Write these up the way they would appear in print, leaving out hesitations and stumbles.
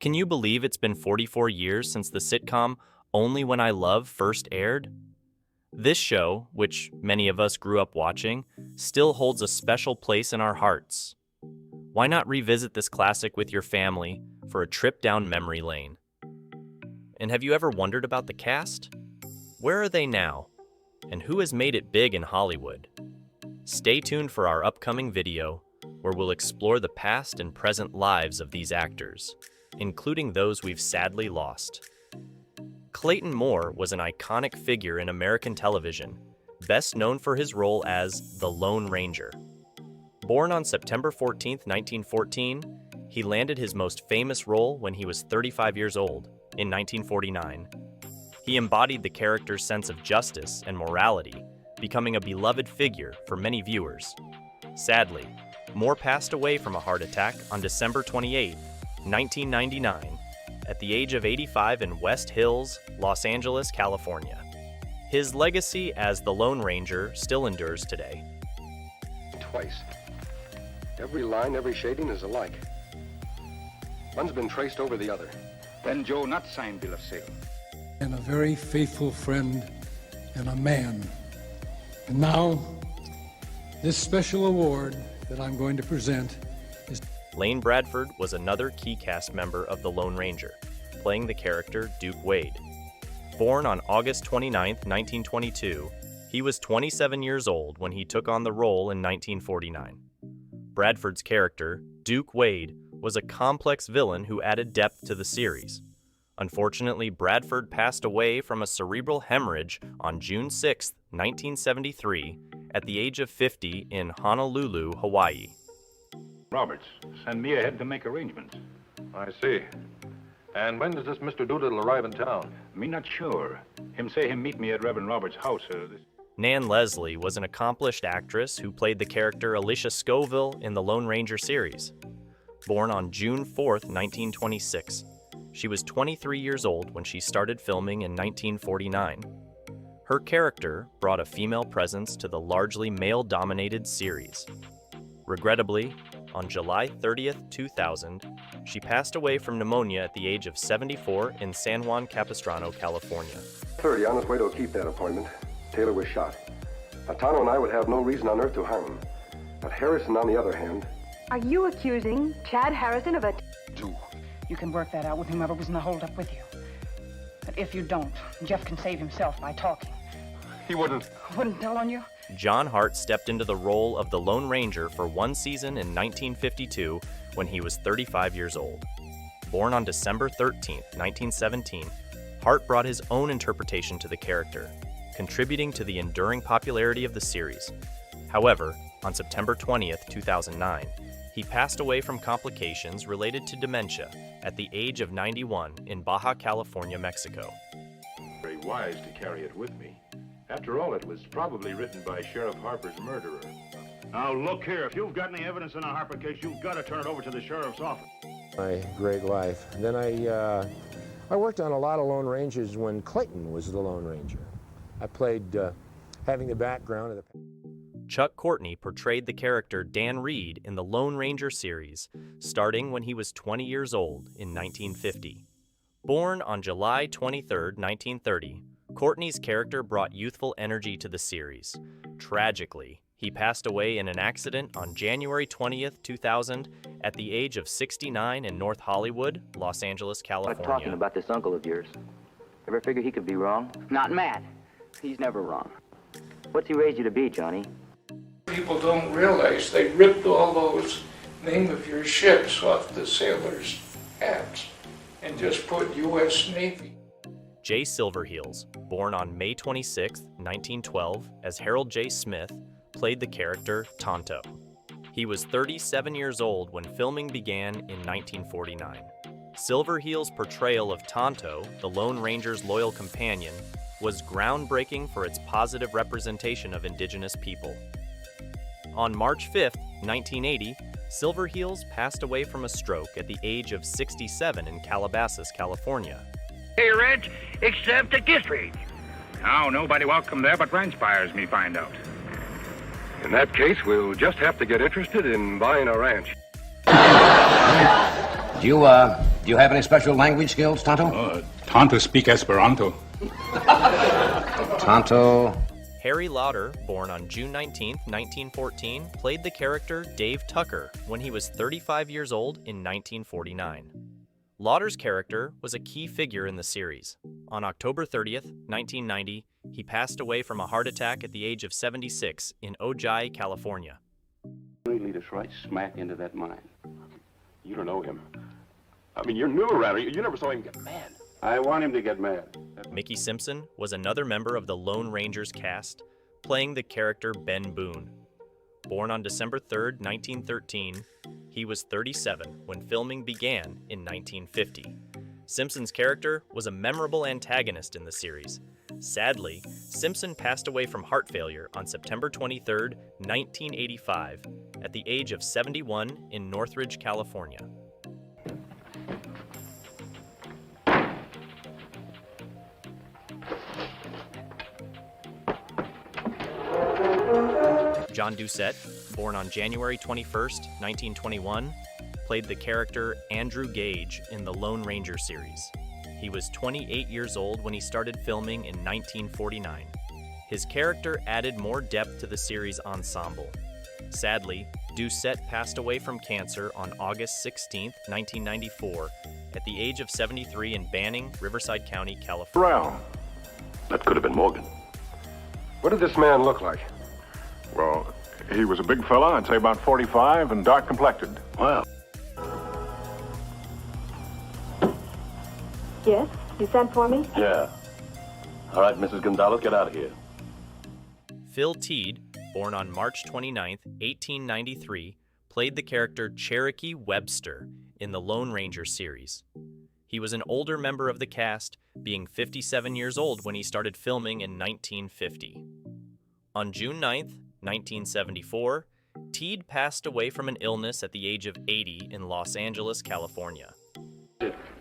Can you believe it's been 44 years since the sitcom Only When I Love first aired? This show, which many of us grew up watching, still holds a special place in our hearts. Why not revisit this classic with your family for a trip down memory lane? And have you ever wondered about the cast? Where are they now? And who has made it big in Hollywood? Stay tuned for our upcoming video, where we'll explore the past and present lives of these actors, including those we've sadly lost. Clayton Moore was an iconic figure in American television, best known for his role as the Lone Ranger. Born on September 14, 1914, he landed his most famous role when he was 35 years old, in 1949. He embodied the character's sense of justice and morality, becoming a beloved figure for many viewers. Sadly, Moore passed away from a heart attack on December 28, 1999, at the age of 85 in West Hills, Los Angeles, California. His legacy as the Lone Ranger still endures today. Twice. Every line, every shading is alike. One's been traced over the other. Then Joe not signed bill of sale. And a very faithful friend and a man. And now, this special award that I'm going to present is... Lane Bradford was another key cast member of the Lone Ranger, playing the character Duke Wade. Born on August 29, 1922, he was 27 years old when he took on the role in 1949. Bradford's character, Duke Wade, was a complex villain who added depth to the series. Unfortunately, Bradford passed away from a cerebral hemorrhage on June 6, 1973, at the age of 50 in Honolulu, Hawaii. Roberts, send me ahead to make arrangements. I see. And when does this Mr. Doolittle arrive in town? Me not sure. Him say him meet me at Reverend Roberts' house. Nan Leslie was an accomplished actress who played the character Alicia Scoville in the Lone Ranger series. Born on June 4, 1926. She was 23 years old when she started filming in 1949. Her character brought a female presence to the largely male-dominated series. Regrettably, on July 30, 2000, she passed away from pneumonia at the age of 74 in San Juan Capistrano, California. 30 on his way to keep that appointment. Taylor was shot. Atano and I would have no reason on earth to harm him. But Harrison, on the other hand... Are you accusing Chad Harrison of a... Do. You can work that out with whomever was in the holdup with you. But if you don't, Jeff can save himself by talking. He wouldn't. Wouldn't tell on you? John Hart stepped into the role of the Lone Ranger for one season in 1952 when he was 35 years old. Born on December 13, 1917, Hart brought his own interpretation to the character, contributing to the enduring popularity of the series. However, on September 20, 2009, he passed away from complications related to dementia at the age of 91 in Baja California, Mexico. Very wise to carry it with me. After all, it was probably written by Sheriff Harper's murderer. Now look here, if you've got any evidence in a Harper case, you've got to turn it over to the sheriff's office. My great life. Then I worked on a lot of Lone Rangers when Clayton was the Lone Ranger. I played having the background of the... Chuck Courtney portrayed the character Dan Reed in the Lone Ranger series, starting when he was 20 years old in 1950. Born on July 23, 1930, Courtney's character brought youthful energy to the series. Tragically, he passed away in an accident on January 20, 2000, at the age of 69 in North Hollywood, Los Angeles, California. I'm talking about this uncle of yours. Ever figure he could be wrong? Not mad. He's never wrong. What's he raised you to be, Johnny? People don't realize they ripped all those name of your ships off the sailors' hats and just put U.S. Navy. Jay Silverheels, born on May 26, 1912, as Harold J. Smith, played the character Tonto. He was 37 years old when filming began in 1949. Silverheels' portrayal of Tonto, the Lone Ranger's loyal companion, was groundbreaking for its positive representation of indigenous people. On March 5, 1980, Silverheels passed away from a stroke at the age of 67 in Calabasas, California. Hey, Ranch, except a gift read. Now, nobody welcome there but ranch buyers, me find out. In that case, we'll just have to get interested in buying a ranch. Do you have any special language skills, Tonto? Tonto speak Esperanto. Tonto. Harry Lauder, born on June 19, 1914, played the character Dave Tucker when he was 35 years old in 1949. Lauder's character was a key figure in the series. On October 30th, 1990, he passed away from a heart attack at the age of 76 in Ojai, California. He lead us right smack into that mine. You don't know him. I mean, you're new around here. You never saw him get mad. I want him to get mad. Mickey Simpson was another member of the Lone Rangers cast, playing the character Ben Boone. Born on December 3rd, 1913, he was 37 when filming began in 1950. Simpson's character was a memorable antagonist in the series. Sadly, Simpson passed away from heart failure on September 23rd, 1985, at the age of 71 in Northridge, California. John Doucette, born on January 21st, 1921, played the character Andrew Gage in the Lone Ranger series. He was 28 years old when he started filming in 1949. His character added more depth to the series ensemble. Sadly, Doucette passed away from cancer on August 16, 1994, at the age of 73 in Banning, Riverside County, California. Well, that could have been Morgan. What did this man look like? Well, he was a big fella, I'd say about 45, and dark complected. Wow. Yes? You sent for me? Yeah. All right, Mrs. Gonzalez, get out of here. Phil Teed, born on March 29, 1893, played the character Cherokee Webster in the Lone Ranger series. He was an older member of the cast, being 57 years old when he started filming in 1950. On June 9, 1974, Teed passed away from an illness at the age of 80 in Los Angeles, California.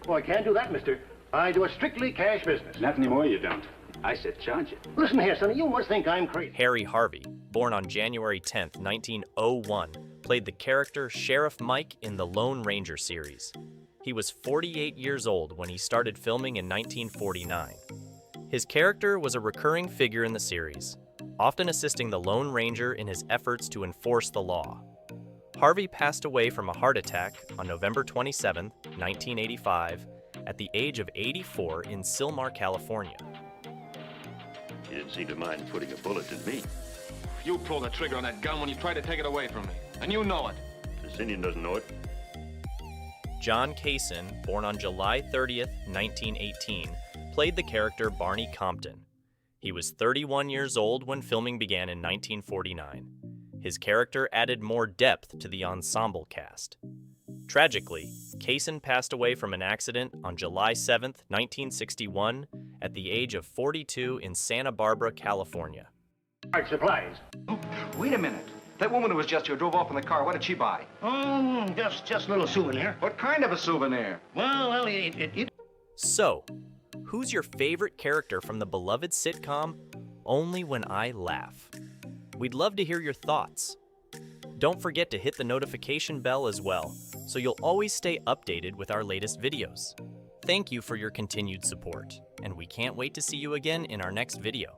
Oh, I can't do that, mister. I do a strictly cash business. Not anymore, you don't. I said charge it. Listen here, sonny, you must think I'm crazy. Harry Harvey, born on January 10, 1901, played the character Sheriff Mike in the Lone Ranger series. He was 48 years old when he started filming in 1949. His character was a recurring figure in the series, often assisting the Lone Ranger in his efforts to enforce the law. Harvey passed away from a heart attack on November 27, 1985, at the age of 84 in Sylmar, California. You didn't seem to mind putting a bullet in me. You pulled the trigger on that gun when you tried to take it away from me, and you know it. This Indian doesn't know it. John Kaysen, born on July 30, 1918, played the character Barney Compton. He was 31 years old when filming began in 1949. His character added more depth to the ensemble cast. Tragically, Kaysen passed away from an accident on July 7, 1961, at the age of 42 in Santa Barbara, California. Art supplies. Oh, wait a minute. That woman who was just here drove off in the car. What did she buy? Oh, just a little souvenir. What kind of a souvenir? Well, it... So, who's your favorite character from the beloved sitcom Only When I Laugh? We'd love to hear your thoughts. Don't forget to hit the notification bell as well, so you'll always stay updated with our latest videos. Thank you for your continued support, and we can't wait to see you again in our next video.